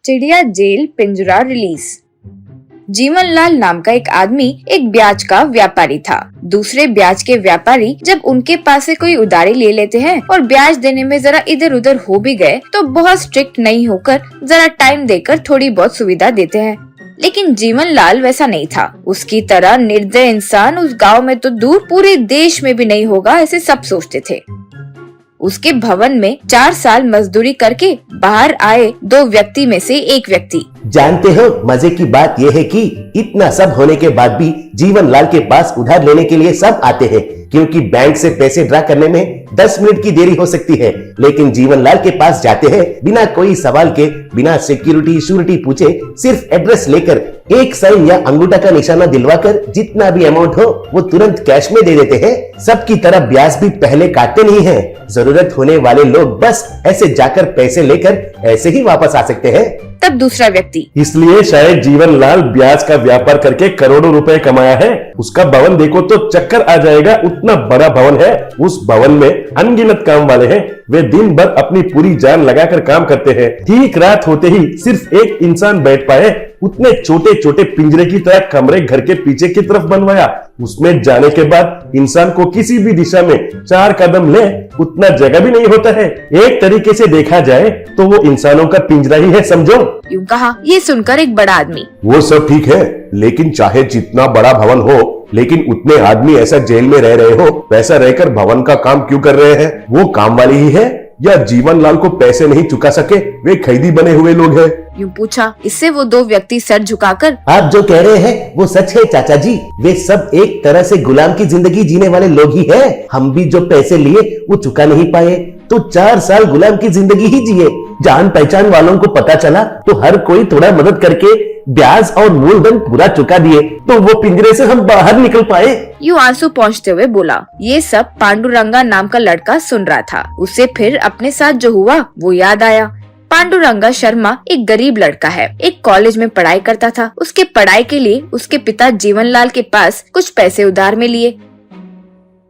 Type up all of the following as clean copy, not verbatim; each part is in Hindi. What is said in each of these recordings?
चिड़िया जेल पिंजरा रिलीज। जीवनलाल नाम का एक आदमी एक ब्याज का व्यापारी था। दूसरे ब्याज के व्यापारी जब उनके पास से कोई उधारी ले लेते हैं और ब्याज देने में जरा इधर उधर हो भी गए तो बहुत स्ट्रिक्ट नहीं होकर जरा टाइम देकर थोड़ी बहुत सुविधा देते हैं। लेकिन जीवनलाल वैसा नहीं था। उसकी तरह निर्दय इंसान उस गांव में तो दूर पूरे देश में भी नहीं होगा, ऐसे सब सोचते थे। उसके भवन में 4 साल मजदूरी करके बाहर आए 2 व्यक्ति में से एक व्यक्ति, जानते हो मजे की बात यह है कि इतना सब होने के बाद भी जीवनलाल के पास उधार लेने के लिए सब आते हैं, क्योंकि बैंक से पैसे ड्रा करने में 10 मिनट की देरी हो सकती है, लेकिन जीवनलाल के पास जाते हैं बिना कोई सवाल के, बिना सिक्योरिटी श्योरिटी पूछे, सिर्फ एड्रेस लेकर एक साइन या अंगूठा का निशाना दिलवाकर जितना भी अमाउंट हो वो तुरंत कैश में दे देते हैं। सबकी तरह ब्याज भी पहले काटते नहीं हैं। जरूरत होने वाले लोग बस ऐसे जाकर पैसे लेकर ऐसे ही वापस आ सकते हैं। तब दूसरा व्यक्ति, इसलिए शायद जीवनलाल ब्याज का व्यापार करके करोड़ों रुपए कमाया है। उसका भवन देखो तो चक्कर आ जाएगा, उतना बड़ा भवन है। उस भवन में अनगिनत काम वाले हैं। वे दिन भर अपनी पूरी जान लगाकर काम करते हैं। ठीक रात होते ही सिर्फ एक इंसान बैठ पाए, उतने छोटे छोटे पिंजरे की तरह कमरे घर के पीछे की तरफ बनवाया। उसमें जाने के बाद इंसान को किसी भी दिशा में 4 कदम ले उतना जगह भी नहीं होता है। एक तरीके से देखा जाए तो वो इंसानों का पिंजरा ही है, समझो। यूं कहा। ये सुनकर एक बड़ा आदमी, वो सब ठीक है, लेकिन चाहे जितना बड़ा भवन हो, लेकिन उतने आदमी ऐसा जेल में रह रहे हो, वैसा रहकर भवन का काम क्यों कर रहे हैं? वो काम वाले ही है या जीवनलाल को पैसे नहीं चुका सके वे कैदी बने हुए लोग हैं? यूं पूछा। इससे वो 2 व्यक्ति सर झुकाकर, आप जो कह रहे हैं वो सच है चाचा जी। वे सब एक तरह से गुलाम की जिंदगी जीने वाले लोग ही हैं। हम भी जो पैसे लिए वो चुका नहीं पाए तो 4 साल गुलाम की जिंदगी ही जिए। जान पहचान वालों को पता चला तो हर कोई थोड़ा मदद करके ब्याज और मूलधन पूरा चुका दिए तो वो पिंजरे से हम बाहर निकल पाए। यूं आंसू पहुंचते हुए बोला। ये सब पांडुरंगा नाम का लड़का सुन रहा था। उसे फिर अपने साथ जो हुआ वो याद आया। पांडुरंगा शर्मा एक गरीब लड़का है। एक कॉलेज में पढ़ाई करता था। उसके पढ़ाई के लिए उसके पिता जीवनलाल के पास कुछ पैसे उधार में लिए।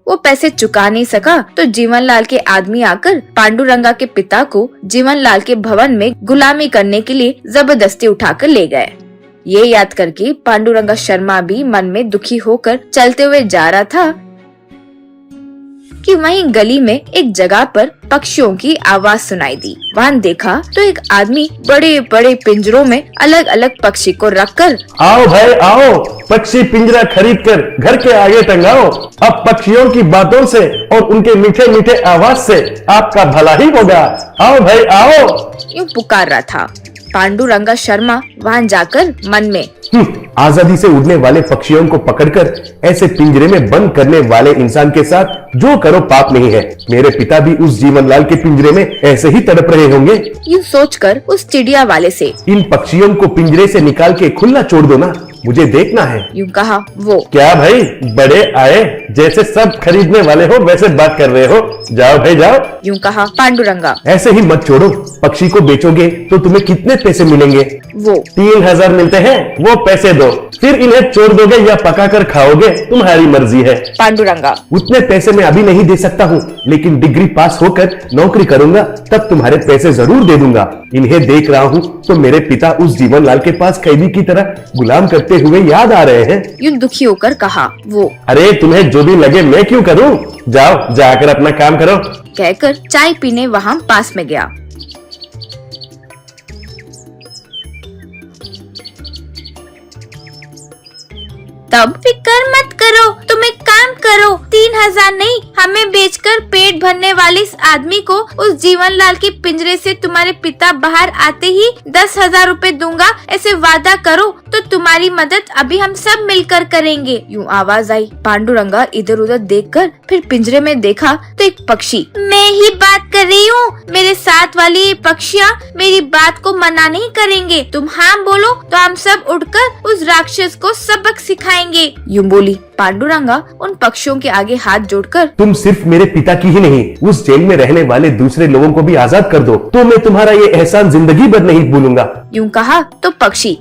वो पैसे चुका नहीं सका तो जीवनलाल के आदमी आकर पांडुरंगा के पिता को जीवनलाल के भवन में गुलामी करने के लिए जबरदस्ती उठाकर ले गए। ये याद करके पांडुरंगा शर्मा भी मन में दुखी होकर चलते हुए जा रहा था कि वहीं गली में एक जगह पर पक्षियों की आवाज सुनाई दी। वहाँ देखा तो एक आदमी बड़े बड़े पिंजरों में अलग अलग पक्षी को रखकर, आओ भाई आओ, पक्षी पिंजरा खरीद कर घर के आगे टंगाओ। अब पक्षियों की बातों से और उनके मीठे मीठे आवाज से आपका भला ही होगा। आओ भाई आओ, यूं पुकार रहा था। पांडुरंगा शर्मा वहाँ जाकर मन में, आजादी से उड़ने वाले पक्षियों को पकड़कर ऐसे पिंजरे में बंद करने वाले इंसान के साथ जो करो पाप नहीं है। मेरे पिता भी उस जीवनलाल के पिंजरे में ऐसे ही तड़प रहे होंगे। यूं सोचकर उस चिड़िया वाले से, इन पक्षियों को पिंजरे से निकाल के खुला छोड़ दो ना, मुझे देखना है। यूं कहा। वो, क्या भाई बड़े आए, जैसे सब खरीदने वाले हो वैसे बात कर रहे हो। जाओ भाई जाओ। यूं कहा पांडुरंगा। ऐसे ही मत छोड़ो, पक्षी को बेचोगे तो तुम्हें कितने पैसे मिलेंगे? वो, 3000 मिलते हैं, वो पैसे दो, फिर इन्हें छोड़ दोगे या पका कर खाओगे, तुम्हारी मर्जी है। पांडुरंगा, उतने पैसे मैं अभी नहीं दे सकता हूँ, लेकिन डिग्री पास होकर नौकरी करूंगा तब तुम्हारे पैसे जरूर दे दूंगा। इन्हें देख रहा हूँ तो मेरे पिता उस जीवनलाल के पास कैदी की तरह गुलाम करते हुए याद आ रहे हैं। यूं दुखी होकर कहा। वो, अरे तुम्हें जो भी लगे मैं क्यों करूँ, जाओ जाकर अपना काम करो। कहकर चाय पीने वहाँ पास में गया। तब, फिक्र मत करो, तुम एक काम करो, 3000 नहीं, हमें बेचकर पेट भरने वाले इस आदमी को उस जीवनलाल के पिंजरे से तुम्हारे पिता बाहर आते ही 10,000 रुपए दूंगा, ऐसे वादा करो तो तुम्हारी मदद अभी हम सब मिलकर करेंगे। यूं आवाज आई। पांडुरंगा इधर उधर देखकर फिर पिंजरे में देखा तो एक पक्षी, मैं ही बात कर रही हूँ, मेरे साथ वाली ये पक्षियाँ मेरी बात को मना नहीं करेंगे। तुम हाँ बोलो तो हम सब उड़कर उस राक्षस को सबक सिखाएंगे। यूं बोली। पांडुरंगा उन पक्षियों के आगे हाथ जोड़कर, तुम सिर्फ मेरे पिता की ही नहीं, उस जेल में रहने वाले दूसरे लोगों को भी आजाद कर दो तो मैं तुम्हारा ये एहसान जिंदगी भर नहीं भूलूंगा। यूं कहा तो पक्षी,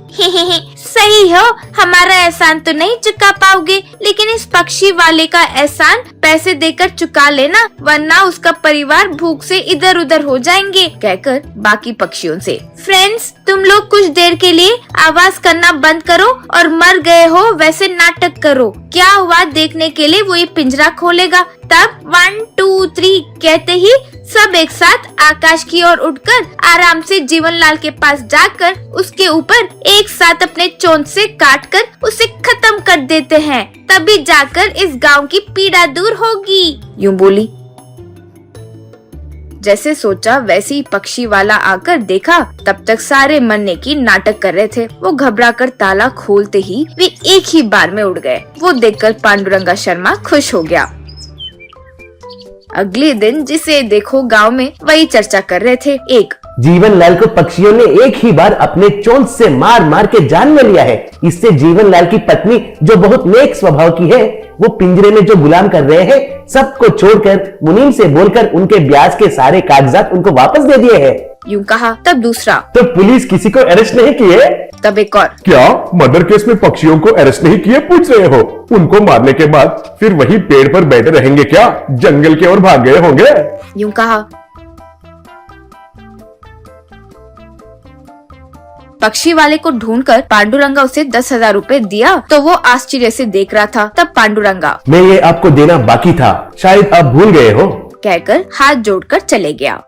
सही हो, हमारा एहसान तो नहीं चुका पाओगे, लेकिन इस पक्षी वाले का एहसान पैसे देकर चुका लेना, वरना उसका परिवार भूख से इधर उधर हो जाएंगे, कहकर बाकी पक्षियों से, फ्रेंड्स तुम लोग कुछ देर के लिए आवाज करना बंद करो और मर गए हो वैसे नाटक करो। क्या हुआ देखने के लिए वो ये पिंजरा खोलेगा। तब 1 2 3 कहते ही सब एक साथ आकाश की ओर उड़कर आराम से जीवनलाल के पास जाकर उसके ऊपर एक साथ अपने चोंच से काटकर उसे खत्म कर देते हैं। तभी जाकर इस गांव की पीड़ा दूर होगी। यूं बोली। जैसे सोचा वैसे ही पक्षी वाला आकर देखा, तब तक सारे मरने की नाटक कर रहे थे। वो घबराकर ताला खोलते ही वे एक ही बार में उड़ गए। वो देखकर पांडुरंगा शर्मा खुश हो गया। अगले दिन जिसे देखो गांव में वही चर्चा कर रहे थे। एक जीवनलाल को पक्षियों ने एक ही बार अपने चोंच से मार मार के जान में लिया है। इससे जीवनलाल की पत्नी जो बहुत नेक स्वभाव की है, वो पिंजरे में जो गुलाम कर रहे हैं सबको छोड़कर मुनीम से बोलकर उनके ब्याज के सारे कागजात उनको वापस दे दिए हैं। यूं कहा। तब दूसरा, तो पुलिस किसी को अरेस्ट नहीं किए? तब एक और, क्या मर्डर केस में पक्षियों को अरेस्ट नहीं किए पूछ रहे हो? उनको मारने के बाद फिर वही पेड़ पर बैठे रहेंगे क्या? जंगल की ओर भाग गए होंगे। यूं कहा। पक्षी वाले को ढूंढकर पांडुरंगा उसे 10,000 रुपए दिया तो वो आश्चर्य से देख रहा था। तब पांडुरंगा, मैं ये आपको देना बाकी था, शायद आप भूल गए हो, कहकर हाथ जोड़कर चले गया।